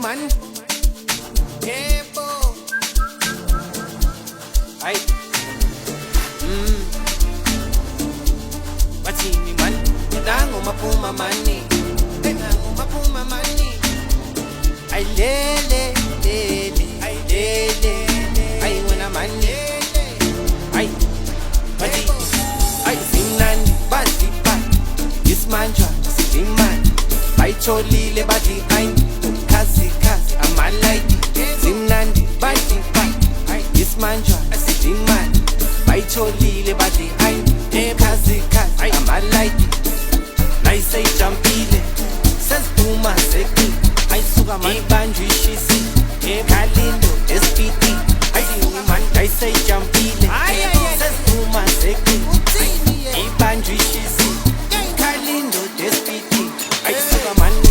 man. Yebo. Ay. Bathini man. Nango maphuma mani. Nango maphuma mani. Ay lele lele. Ay lele. Ay wena mani. Ay. Bathini. Ay simnandi bathi ba. This man just man. Bayitholile bathi ay khazi khazi amalayi simnandi bathi ay this manje asidimani bayitholile bathi ay khazi khazi amalayi nayiseyijampile seziduma seki ayisuka manje ibanjwe ishisi ekhalindo espiti ayini man nayiseyijampile seziduma seki ibanjwe ishisi ekhalindo espiti ayisuka manje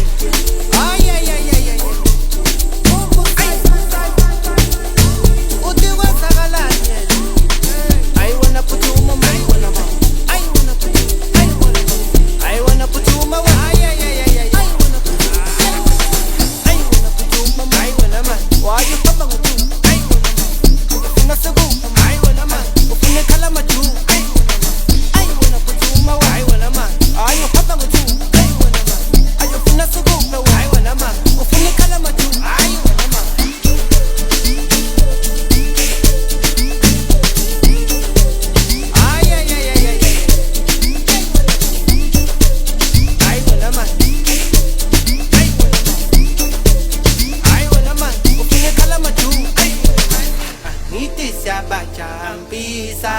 Siyabajampisa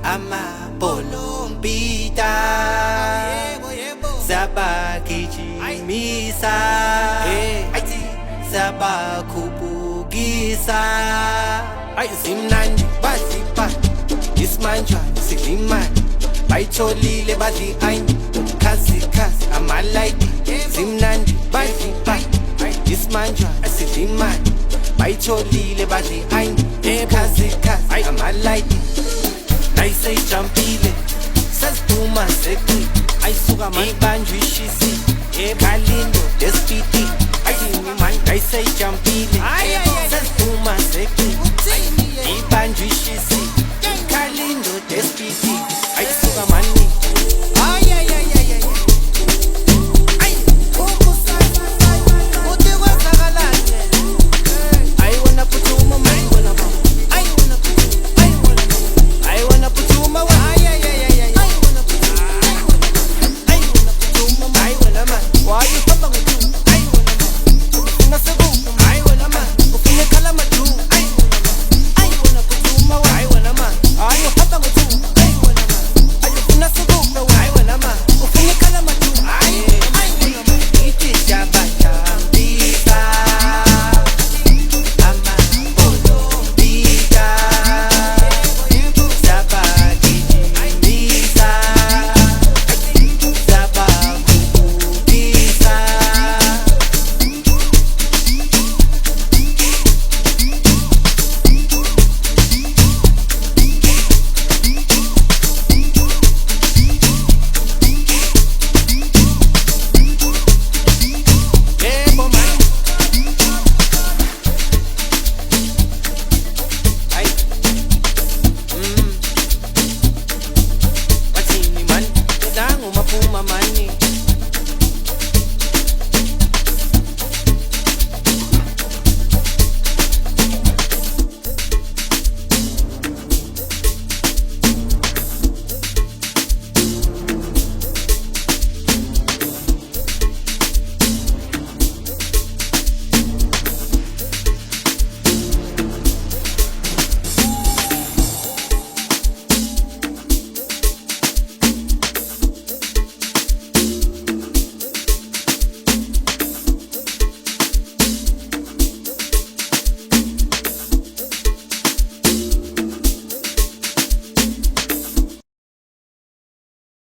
amabholompita sabagijimisa sabakhupukisa zimnandi bazipa isimanja sidimani bayitholile badli ayini khazi khazi amalayithi zimnandi bazipa isimanja sidimani bayitholile badli ayini khazi khazi amalayithi nayiseyijampile seziduma seki ayisuka manje ibanjwe ishisi ekhalindo espiti ayini manje nayiseyijampile seziduma seki ibanjwe ishisi